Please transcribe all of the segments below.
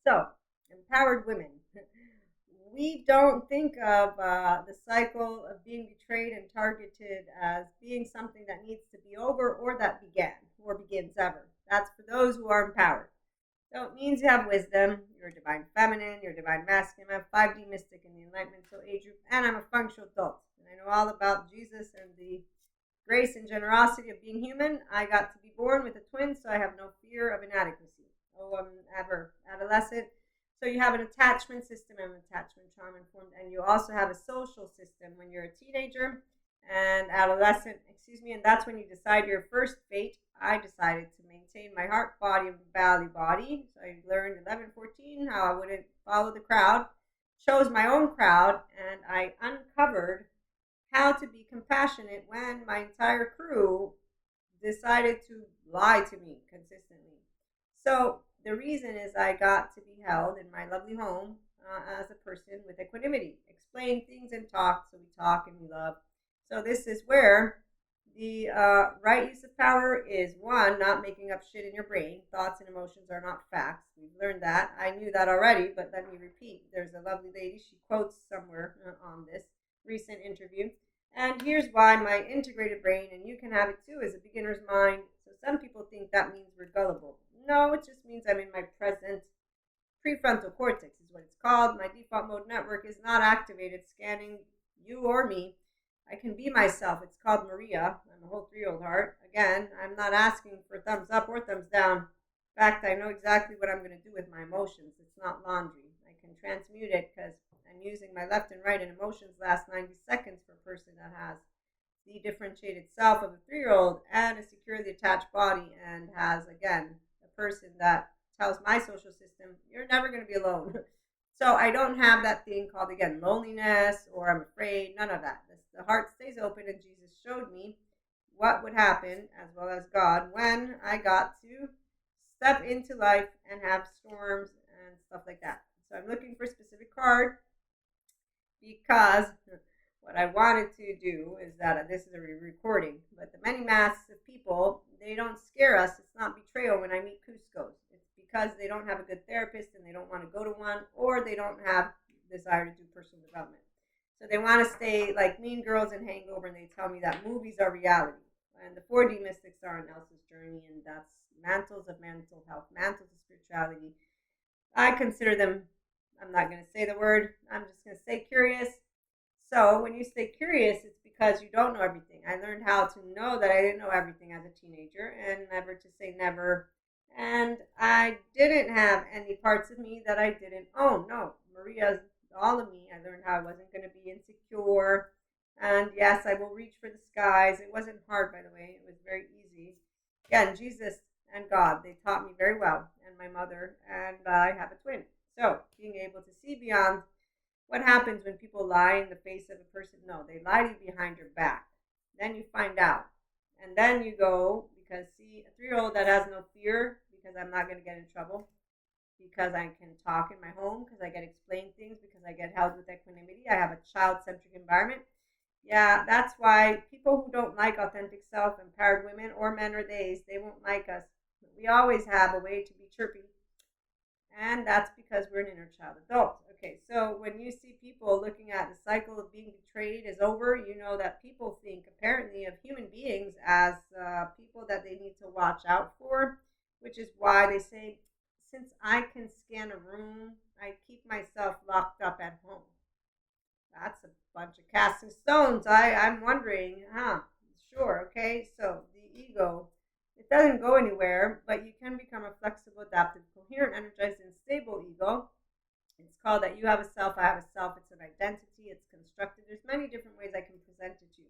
So, empowered women. We don't think of the cycle of being betrayed and targeted as being something that needs to be over or that began or begins ever. That's for those who are empowered. So it means you have wisdom, you're a divine feminine, you're a divine masculine. I'm a 5D mystic in the enlightenment age group, and I'm a functional adult. And I know all about Jesus and the grace and generosity of being human. I got to be born with a twin, so I have no fear of inadequacy. Oh, I'm ever adolescent. So you have an attachment system and attachment trauma informed, and you also have a social system when you're a teenager and adolescent, and that's when you decide your first fate. I decided to maintain my heart, body, and valley body. So I learned 11, 14 how I wouldn't follow the crowd, chose my own crowd, and I uncovered how to be compassionate when my entire crew decided to lie to me consistently. So the reason is I got to be held in my lovely home as a person with equanimity, explain things and talk. So we talk and we love. So this is where the right use of power is one, not making up shit in your brain. Thoughts and emotions are not facts. We've learned that. I knew that already, but let me repeat. There's a lovely lady, she quotes somewhere on this recent interview. And here's why my integrated brain, and you can have it too, is a beginner's mind. So some people think that means we're gullible. No, it just means I'm in my present prefrontal cortex is what it's called. My default mode network is not activated, scanning you or me. I can be myself. It's called Maria. I'm a whole 3-year-old heart. Again, I'm not asking for thumbs up or thumbs down. In fact, I know exactly what I'm going to do with my emotions. It's not laundry. I can transmute it because I'm using my left and right, and emotions last 90 seconds for a person that has the differentiated self of a 3-year-old and a securely attached body, and has, again, a person that tells my social system, you're never going to be alone. So I don't have that thing called, again, loneliness or I'm afraid, none of that. The heart stays open, and Jesus showed me what would happen, as well as God, when I got to step into life and have storms and stuff like that. So I'm looking for a specific card because what I wanted to do is that this is a recording, but the many masses of people, they don't scare us. It's not betrayal when I meet Cusco's. It's because they don't have a good therapist and they don't want to go to one, or they don't have desire to do personal development. So they want to stay like Mean Girls and Hangover, and they tell me that movies are reality. And the 4D mystics are on Elsa's journey, and that's mantles of mental health, mantles of spirituality. I consider them, I'm not going to say the word, I'm just going to say curious. So when you stay curious, it's because you don't know everything. I learned how to know that I didn't know everything as a teenager, and never to say never. And I didn't have any parts of me that I didn't own. No, Maria's all of me. I learned how I wasn't going to be insecure. And yes, I will reach for the skies. It wasn't hard, by the way. It was very easy. Again, Jesus and God, they taught me very well, and my mother, and I have a twin. So being able to see beyond what happens when people lie in the face of a person? No, they lie to you behind your back. Then you find out. And then you go, because see, a 3-year-old that has no fear, because I'm not going to get in trouble, because I can talk in my home, because I get explained things, because I get held with equanimity. I have a child-centric environment. Yeah, that's why people who don't like authentic self, empowered women or men or theys, they won't like us. We always have a way to be chirpy. And that's because we're an inner child adult. Okay, so when you see people looking at the cycle of being betrayed is over, you know that people think apparently of human beings as people that they need to watch out for, which is why they say, since I can scan a room, I keep myself locked up at home. That's a bunch of casting stones. I'm wondering, sure, okay, so the ego, it doesn't go anywhere, but you can become a flexible, adaptive, coherent, energized, and stable ego. It's called that you have a self, I have a self. It's an identity. It's constructed. There's many different ways I can present it to you.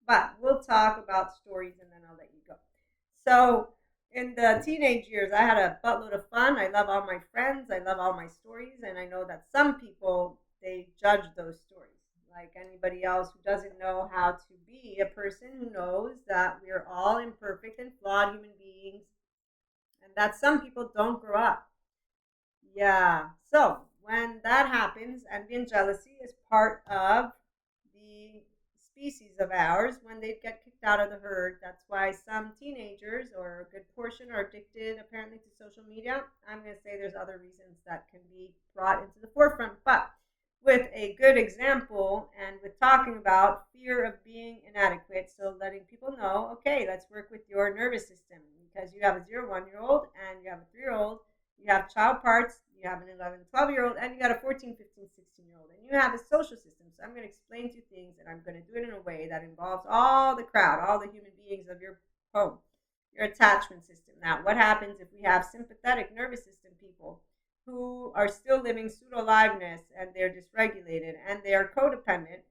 But we'll talk about stories, and then I'll let you go. So in the teenage years, I had a buttload of fun. I love all my friends. I love all my stories. And I know that some people, they judge those stories. Like anybody else who doesn't know how to be a person who knows that we're all imperfect and flawed human beings, and that some people don't grow up. Yeah. So when that happens, envy and jealousy is part of the species of ours when they get kicked out of the herd. That's why some teenagers, or a good portion, are addicted apparently to social media. I'm going to say there's other reasons that can be brought into the forefront, but with a good example and with talking about fear of being inadequate. So letting people know, okay, let's work with your nervous system, because you have a 0 1 year old and you have a 3 year old, you have child parts, you have an 11 12 year old, and you got a 14 15 16 year old, and you have a social system. So I'm going to explain to you things, and I'm going to do it in a way that involves all the crowd, all the human beings of your home, your attachment system. Now, what happens if we have sympathetic nervous system people who are still living pseudo aliveness, and they're dysregulated and they are codependent?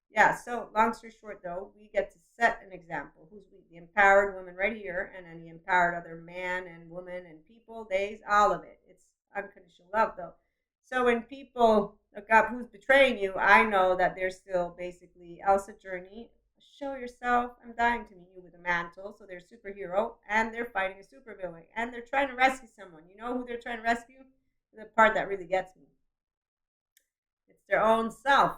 Yeah, so long story short, though, we get to set an example. Who's we? The empowered woman right here, and any empowered other man and woman and people, days, all of it. It's unconditional love, though. So when people look up who's betraying you, I know that they're still basically Elsa Journey. Show yourself. I'm dying to meet you with a mantle. So they're a superhero, and they're fighting a supervillain, and they're trying to rescue someone. You know who they're trying to rescue? The part that really gets me. It's their own self,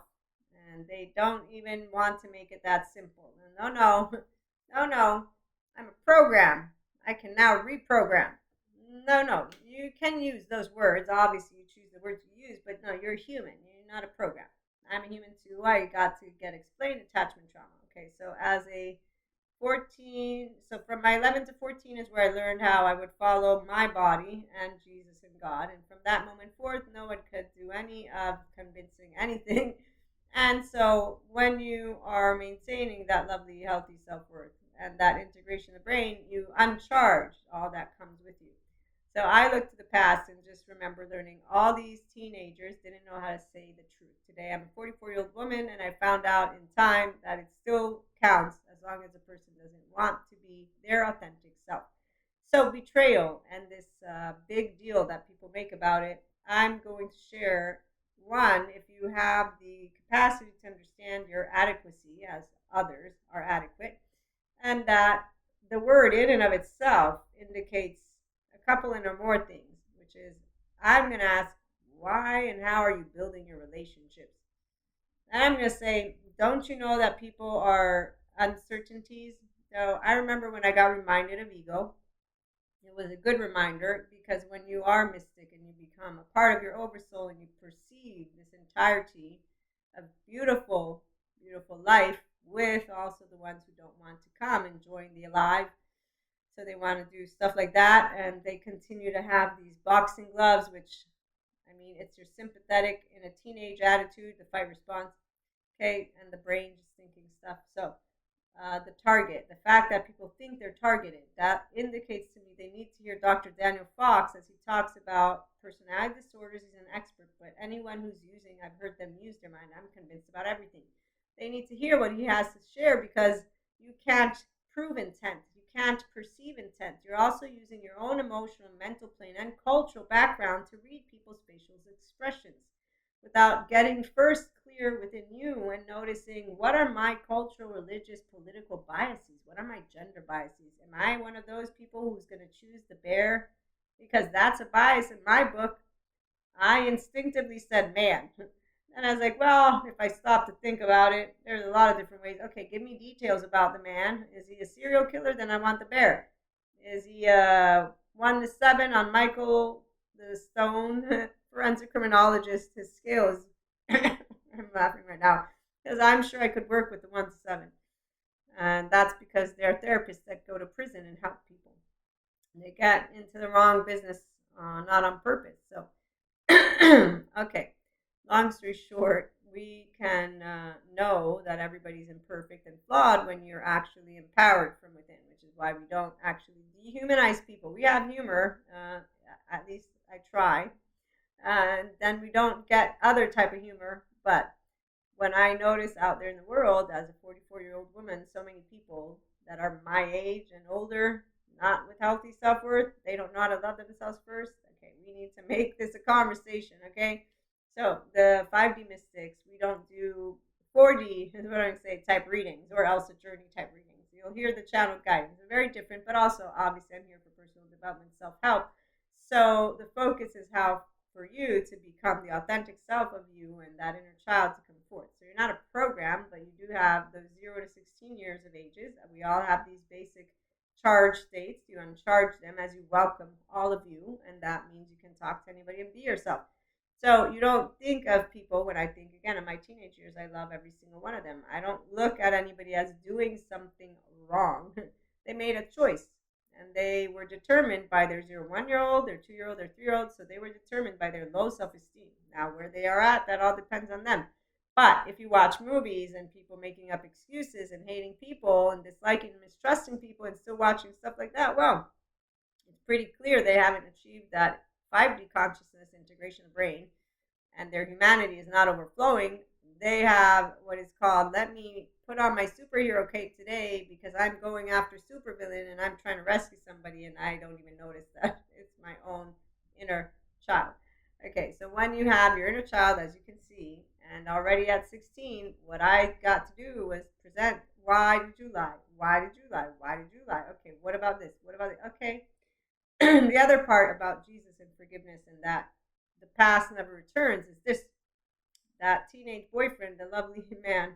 and they don't even want to make it that simple. No, no, no, no. I'm a program. I can now reprogram. No, no. You can use those words. Obviously, you choose the words you use, but no, you're a human. You're not a program. I'm a human too. I got to get explained attachment trauma. Okay, so as a 14, so from my 11 to 14 is where I learned how I would follow my body and Jesus and God. And from that moment forth, no one could do any of convincing anything. And so when you are maintaining that lovely, healthy self-worth and that integration of the brain, you uncharge all that comes with you. So I look to the past and just remember learning all these teenagers didn't know how to say the truth. Today I'm a 44-year-old woman, and I found out in time that it still counts as long as a person doesn't want to be their authentic self. So betrayal and this big deal that people make about it, I'm going to share one. If you have the capacity to understand your adequacy as others are adequate, and that the word in and of itself indicates a couple and or more things, which is, I'm going to ask, why and how are you building your relationships? And I'm going to say, don't you know that people are uncertainties? So I remember when I got reminded of ego, it was a good reminder, because when you are mystic and you become a part of your oversoul and you perceive this entirety of beautiful, beautiful life with also the ones who don't want to come and join the alive. So they want to do stuff like that, and they continue to have these boxing gloves, which, I mean, it's your sympathetic in a teenage attitude, the fight response, okay, and the brain just thinking stuff. So the target, the fact that people think they're targeted, that indicates to me they need to hear Dr. Daniel Fox as he talks about personality disorders. He's an expert, but anyone who's using, I've heard them use their mind. I'm convinced about everything. They need to hear what he has to share, because you can't prove intent. You can't perceive intent. You're also using your own emotional, mental plane, and cultural background to read people's facial expressions without getting first clear within you and noticing, what are my cultural, religious, political biases? What are my gender biases? Am I one of those people who's going to choose the bear? Because that's a bias in my book. I instinctively said man. And I was like, well, if I stop to think about it, there's a lot of different ways. Okay, give me details about the man. Is he a serial killer? Then I want the bear. Is he 1 to 7 on Michael the Stone, forensic criminologist? His scale is, I'm laughing right now, because I'm sure I could work with the 1 to 7. And that's because they're therapists that go to prison and help people. They get into the wrong business, not on purpose. So, okay, long story short, we can know that everybody's imperfect and flawed when you're actually empowered from within, which is why we don't actually dehumanize people. We have humor, at least I try, and then we don't get other type of humor. But when I notice out there in the world, as a 44-year-old woman, so many people that are my age and older, not with healthy self-worth, they don't know how to love themselves first. Okay, we need to make this a conversation, okay? So the 5D mystics, we don't do 4D, is what I'm going to say, type readings, or Elsa Journey type readings. You'll hear the channel guidance. They're very different, but also, obviously, I'm here for personal development, self-help. So the focus is how for you to become the authentic self of you and that inner child to come forth. So you're not a program, but you do have those 0 to 16 years of ages. We all have these basic charge states. You uncharge them as you welcome all of you, and that means you can talk to anybody and be yourself. So you don't think of people, when I think again of my teenage years, I love every single one of them. I don't look at anybody as doing something wrong. They made a choice, and they were determined by their 1 year old, their 2 year old, their 3 year old. So they were determined by their low self esteem. Now, where they are at, that all depends on them. But if you watch movies and people making up excuses and hating people and disliking and mistrusting people and still watching stuff like that, well, it's pretty clear they haven't achieved that 5D consciousness integration of brain, and their humanity is not overflowing. They have what is called, let me put on my superhero cape today because I'm going after supervillain and I'm trying to rescue somebody, and I don't even notice that it's my own inner child. Okay, so when you have your inner child, as you can see, and already at 16, what I got to do was present, why did you lie? Why did you lie? Why did you lie? Okay, what about this? What about it? Okay. The other part about Jesus and forgiveness and that the past never returns is this: that teenage boyfriend, the lovely man,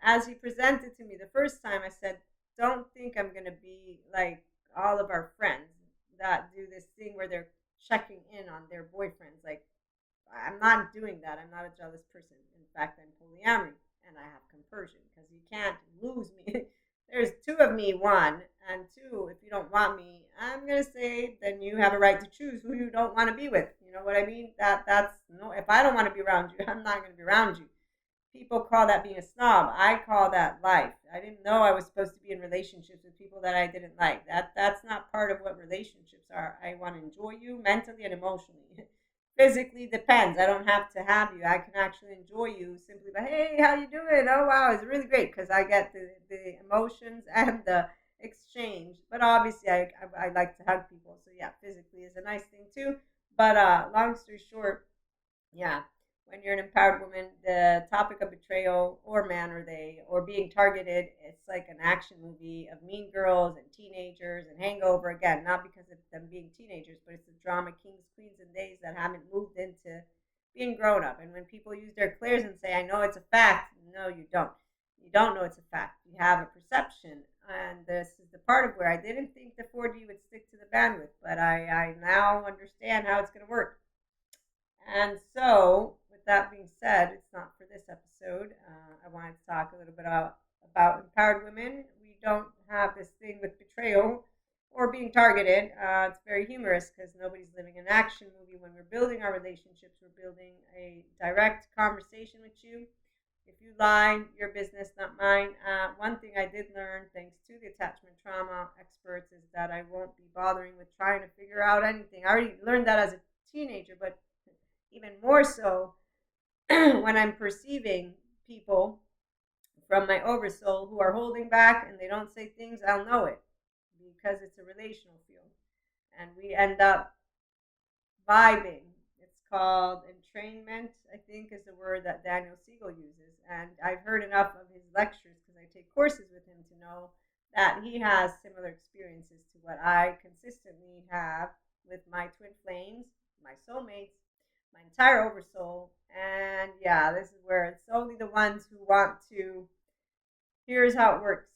as he presented to me the first time, I said, don't think I'm going to be like all of our friends that do this thing where they're checking in on their boyfriends. Like, I'm not doing that. I'm not a jealous person. In fact, I'm polyamory, and I have compersion, because you can't lose me. There's two of me, one, and two, if you don't want me, I'm going to say then you have a right to choose who you don't want to be with. You know what I mean? That's no, if I don't want to be around you, I'm not going to be around you. People call that being a snob. I call that life. I didn't know I was supposed to be in relationships with people that I didn't like. That's not part of what relationships are. I want to enjoy you mentally and emotionally. Physically depends. I don't have to have you. I can actually enjoy you simply by, hey, how you doing? Oh, wow, it's really great, because I get the emotions and the exchange. But obviously, I like to hug people. So, yeah, physically is a nice thing, too. But long story short, yeah, when you're an empowered woman, the topic of betrayal or man or they or being targeted, it's like an action movie of mean girls and teenagers and hangover again, not because of them being teenagers, but it's the drama kings, queens, and days that haven't moved into being grown up. And when people use their clairs and say, I know it's a fact, no, you don't. You don't know it's a fact. You have a perception. And this is the part of where I didn't think the 4D would stick to the bandwidth, but I now understand how it's going to work. And so, with that being said, it's not for this episode. I wanted to talk a little bit about empowered women. We don't have this thing with betrayal or being targeted. It's very humorous because nobody's living an action movie. When we're building our relationships, we're building a direct conversation with you. If you lie, your business, not mine. One thing I did learn, thanks to the attachment trauma experts, is that I won't be bothering with trying to figure out anything. I already learned that as a teenager, but even more so when I'm perceiving people from my oversoul who are holding back and they don't say things, I'll know it, because it's a relational field. And we end up vibing. It's called entrainment, I think, is the word that Daniel Siegel uses. And I've heard enough of his lectures, because I take courses with him, to know that he has similar experiences to what I consistently have with my twin flames, my soulmates, my entire oversoul. And yeah, this is where it's only the ones who want to. Here's how it works.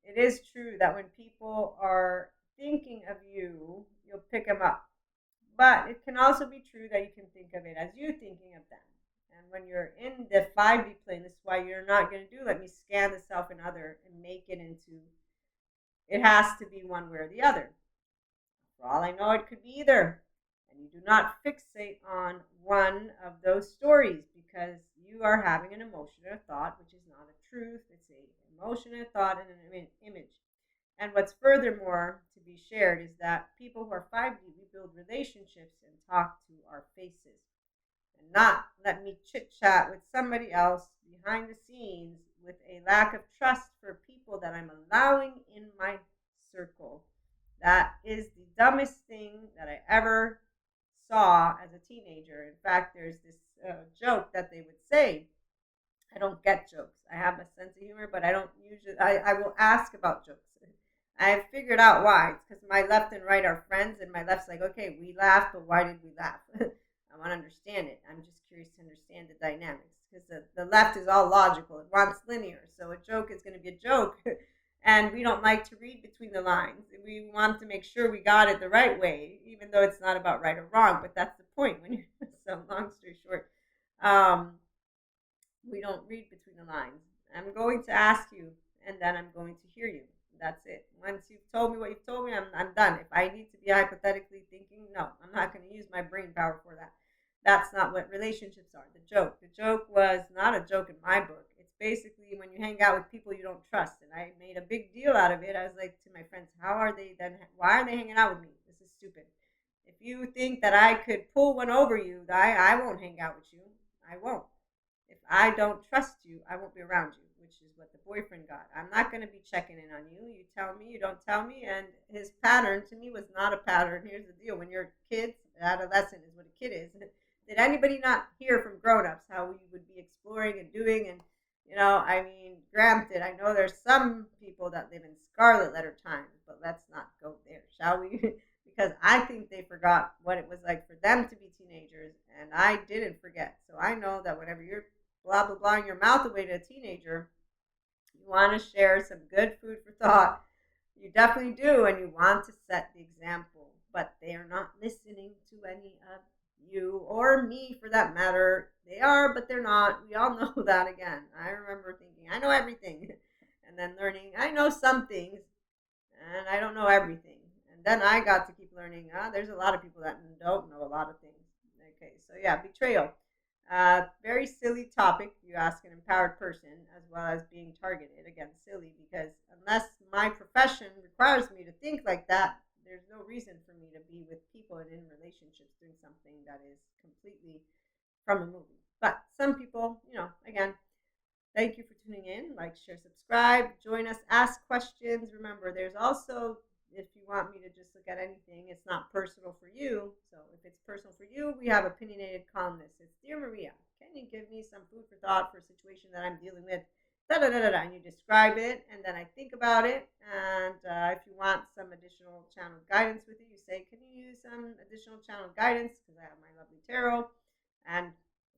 It is true that when people are thinking of you, you'll pick them up. But it can also be true that you can think of it as you thinking of them. And when you're in the 5D plane, this is why you're not going to do, let me scan the self and other and make it into, it has to be one way or the other. For all I know, it could be either. And you do not fixate on one of those stories, because you are having an emotion or a thought, which is not a truth. It's an emotion, a thought, and an image. And what's furthermore to be shared is that people who are 5D, we build relationships and talk to our faces, and not let me chit chat with somebody else behind the scenes with a lack of trust for people that I'm allowing in my circle. That is the dumbest thing that I ever saw as a teenager. In fact, there's this joke that they would say. I don't get jokes. I have a sense of humor, but I don't usually. I will ask about jokes. I've figured out why. It's because my left and right are friends, and my left's like, okay, we laughed, but why did we laugh? I want to understand it. I'm just curious to understand the dynamics because the left is all logical. It wants linear. So a joke is going to be a joke. And we don't like to read between the lines. We want to make sure we got it the right way, even though it's not about right or wrong. But that's the point. When you're so long story short, um, we don't read between the lines. I'm going to ask you, and then I'm going to hear you. That's it. Once you've told me what you've told me, I'm done. If I need to be hypothetically thinking, no, I'm not going to use my brain power for that. That's not what relationships are. The joke. The joke was not a joke in my book. It's basically when you hang out with people you don't trust. And I made a big deal out of it. I was like to my friends, how are they then? Why are they hanging out with me? This is stupid. If you think that I could pull one over you, I won't hang out with you. I won't. If I don't trust you, I won't be around you, which is what the boyfriend got. I'm not going to be checking in on you. You tell me, you don't tell me. And his pattern to me was not a pattern. Here's the deal: when you're kids, adolescent is what a kid is. Did anybody not hear from grown-ups how we would be exploring and doing? And I mean, granted, I know there's some people that live in scarlet letter times, but let's not go there, shall we? Because I think they forgot what it was like for them to be teenagers, and I didn't forget. So I know that whenever you're blah blah blahing your mouth away to a teenager, you want to share some good food for thought. You definitely do, and you want to set the example. But they are not listening to any of you or me for that matter. They are, but they're not. We all know that again. I remember thinking, I know everything. And then learning, I know some things, and I don't know everything. And then I got to keep learning. There's a lot of people that don't know a lot of things. Okay, so yeah, betrayal. Very silly topic. You ask an empowered person as well as being targeted. Again, silly because unless my profession requires me to think like that, there's no reason for me to be with people and in relationships doing something that is completely from a movie. But some people, again, thank you for tuning in. Like, share, subscribe, join us, ask questions. Remember, there's also, if you want me to just look at anything, it's not personal for you. So if it's personal for you, we have opinionated columnists. It's Dear Maria, can you give me some food for thought for a situation that I'm dealing with? Da da da da da. And you describe it, and then I think about it. And if you want some additional channel guidance with it, you say, can you use some additional channel guidance? Because I have my lovely tarot and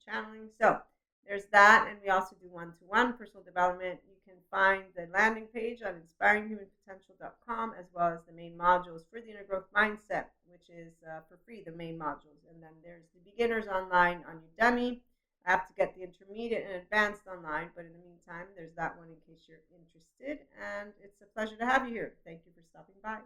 channeling. So there's that, and we also do one-to-one personal development. You can find the landing page on inspiringhumanpotential.com as well as the main modules for the inner growth mindset, which is for free, the main modules. And then there's the beginners online on Udemy. I have to get the intermediate and advanced online, but in the meantime, there's that one in case you're interested. And it's a pleasure to have you here. Thank you for stopping by.